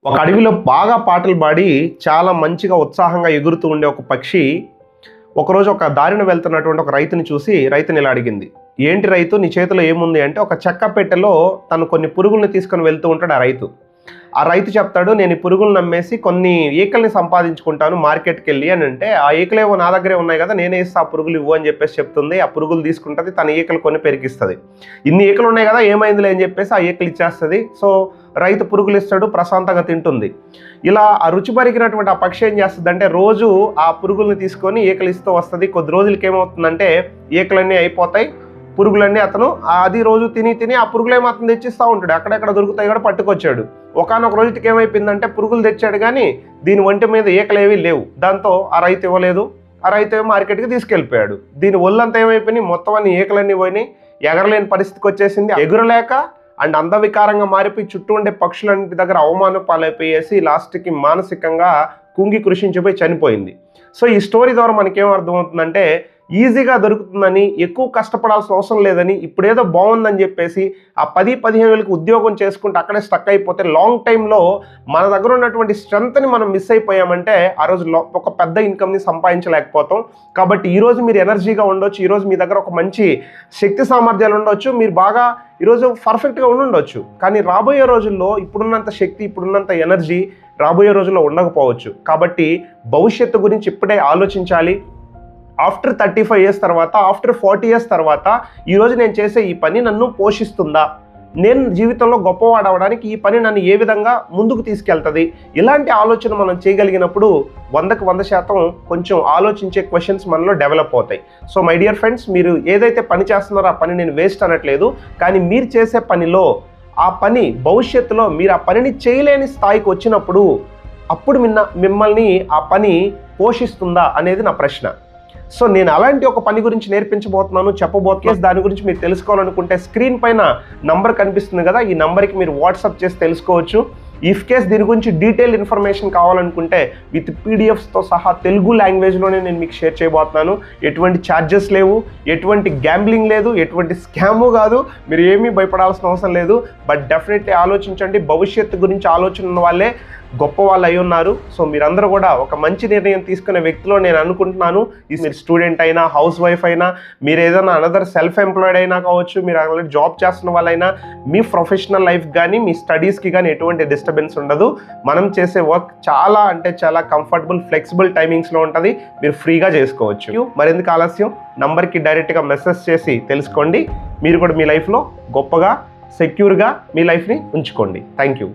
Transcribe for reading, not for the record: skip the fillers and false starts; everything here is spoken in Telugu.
ఒక అడవిలో బాగా పాటలు పాడి చాలా మంచిగా ఉత్సాహంగా ఎగురుతూ ఉండే ఒక పక్షి ఒకరోజు ఒక దారిన వెళ్తున్నటువంటి ఒక రైతుని చూసి రైతుని ఇలా అడిగింది. ఏంటి రైతు, నీ చేతిలో ఏముంది అంటే, ఒక చెక్క పెట్టెలో తను కొన్ని పురుగుల్ని తీసుకొని వెళ్తూ ఉంటాడు ఆ రైతు చెప్తాడు, నేను ఈ పురుగులను నమ్మేసి కొన్ని ఈకల్ని సంపాదించుకుంటాను మార్కెట్కి వెళ్ళి అని అంటే, ఆ ఈకలేవో నా దగ్గరే ఉన్నాయి కదా, నేనే ఇస్తా ఆ పురుగులు ఇవ్వు అని చెప్పేసి చెప్తుంది. ఆ పురుగులు తీసుకుంటుంది, తన ఈకలు కొన్ని పెరిగిస్తుంది. ఇన్ని ఈకలు ఉన్నాయి కదా, ఏమైందిలే అని చెప్పేసి ఆ ఈకలు ఇచ్చేస్తుంది. సో రైతు పురుగులు ఇస్తాడు, ప్రశాంతంగా తింటుంది. ఇలా ఆ రుచి పరిగినటువంటి ఆ పక్షి ఏం చేస్తుంది అంటే, రోజు ఆ పురుగుల్ని తీసుకొని ఈకలు ఇస్తూ వస్తుంది. కొద్ది రోజులకి ఏమవుతుందంటే ఈకలన్నీ అయిపోతాయి, పురుగులన్నీ అతను అది రోజు తిని ఆ పురుగులేమో అతను తెచ్చిస్తూ ఉంటాడు. అక్కడెక్కడ దొరుకుతాయి కూడా పట్టుకొచ్చాడు. ఒకానొక రోజుకి ఏమైపోయిందంటే, పురుగులు తెచ్చాడు కానీ దీని ఒంటి మీద ఈకలేవి లేవు. దాంతో ఆ రైతు ఇవ్వలేదు. ఆ రైతు మార్కెట్కి తీసుకెళ్ళిపోయాడు. దీని ఒళ్ళంతా ఏమైపోయినాయి, మొత్తం అన్ని ఈకలన్నీ పోయినాయి. ఎగరలేని పరిస్థితికి వచ్చేసింది. ఎగురలేక అండ్ అందవికారంగా మారిపోయి చుట్టూ ఉండే పక్షులన్నింటి దగ్గర అవమానం పాలైపోయేసి లాస్ట్కి మానసికంగా కుంగి కృషించిపోయి చనిపోయింది. సో ఈ స్టోరీ ద్వారా మనకేం అర్థమవుతుందంటే, ఈజీగా దొరుకుతుందని, ఎక్కువ కష్టపడాల్సిన అవసరం లేదని, ఇప్పుడేదో బాగుందని చెప్పేసి ఆ 10-15 వేలకు ఉద్యోగం చేసుకుంటే అక్కడే స్టక్ అయిపోతే లాంగ్ టైంలో మన దగ్గర ఉన్నటువంటి స్ట్రెంత్ని మనం మిస్ అయిపోయామంటే ఆ రోజు ఒక పెద్ద ఇన్కమ్ని సంపాదించలేకపోతాం. కాబట్టి ఈరోజు మీరు ఎనర్జీగా ఉండొచ్చు, ఈరోజు మీ దగ్గర ఒక మంచి శక్తి సామర్థ్యాలు ఉండొచ్చు, మీరు బాగా ఈరోజు పర్ఫెక్ట్గా ఉండొచ్చు. కానీ రాబోయే రోజుల్లో ఇప్పుడున్నంత శక్తి, ఇప్పుడున్నంత ఎనర్జీ రాబోయే రోజుల్లో ఉండకపోవచ్చు. కాబట్టి భవిష్యత్తు గురించి ఇప్పుడే ఆలోచించాలి. ఆఫ్టర్ 35 ఇయర్స్ తర్వాత, ఆఫ్టర్ 40 ఇయర్స్ తర్వాత ఈరోజు నేను చేసే ఈ పని నన్ను పోషిస్తుందా, నేను జీవితంలో గొప్పవాడవడానికి ఈ పని నన్ను ఏ విధంగా ముందుకు తీసుకెళ్తుంది, ఇలాంటి ఆలోచన మనం చేయగలిగినప్పుడు 100కి 100% కొంచెం ఆలోచించే క్వశ్చన్స్ మనలో డెవలప్ అవుతాయి. సో మై డియర్ ఫ్రెండ్స్, మీరు ఏదైతే పని చేస్తున్నారో ఆ పని నేను వేస్ట్ అనట్లేదు. కానీ మీరు చేసే పనిలో ఆ పని భవిష్యత్తులో మీరు ఆ పనిని చేయలేని స్థాయికి వచ్చినప్పుడు అప్పుడు మిమ్మల్ని ఆ పని పోషిస్తుందా అనేది నా ప్రశ్న. సో నేను అలాంటి ఒక పని గురించి నేర్పించబోతున్నాను, చెప్పబోతున్నాను. దాని గురించి మీరు తెలుసుకోవాలనుకుంటే స్క్రీన్ పైన నంబర్ కనిపిస్తుంది కదా, ఈ నంబర్కి మీరు వాట్సాప్ చేసి తెలుసుకోవచ్చు. ఇఫ్ కేస్ దీని గురించి డీటెయిల్ ఇన్ఫర్మేషన్ కావాలనుకుంటే విత్ పీడిఎఫ్స్తో సహా తెలుగు లాంగ్వేజ్లోనే నేను మీకు షేర్ చేయబోతున్నాను. ఎటువంటి ఛార్జెస్ లేవు, ఎటువంటి గ్యాంబ్లింగ్ లేదు, ఎటువంటి స్కాము కాదు. మీరు ఏమీ భయపడాల్సిన అవసరం లేదు. బట్ డెఫినెట్లీ ఆలోచించండి. భవిష్యత్తు గురించి ఆలోచన ఉన్న వాళ్ళే గొప్ప వాళ్ళు అయి ఉన్నారు. సో మీరందరూ కూడా ఒక మంచి నిర్ణయం తీసుకునే వ్యక్తిలో నేను అనుకుంటున్నాను. మీరు స్టూడెంట్ అయినా, హౌస్ వైఫ్ అయినా, మీరు ఏదైనా అనదర్ సెల్ఫ్ ఎంప్లాయిడ్ అయినా కావచ్చు, మీరు ఆల్రెడీ జాబ్ చేస్తున్న వాళ్ళైనా, మీ ప్రొఫెషనల్ లైఫ్ కానీ మీ స్టడీస్కి కానీ ఎటువంటి డిస్టర్బెన్స్ ఉండదు. మనం చేసే వర్క్ చాలా అంటే చాలా కంఫర్టబుల్, ఫ్లెక్సిబుల్ టైమింగ్స్లో ఉంటుంది. మీరు ఫ్రీగా చేసుకోవచ్చు. మరెందుకు ఆలస్యం, నంబర్కి డైరెక్ట్గా మెసేజ్ చేసి తెలుసుకోండి. మీరు కూడా మీ లైఫ్లో గొప్పగా, సెక్యూర్గా మీ లైఫ్ని ఉంచుకోండి. Thank you.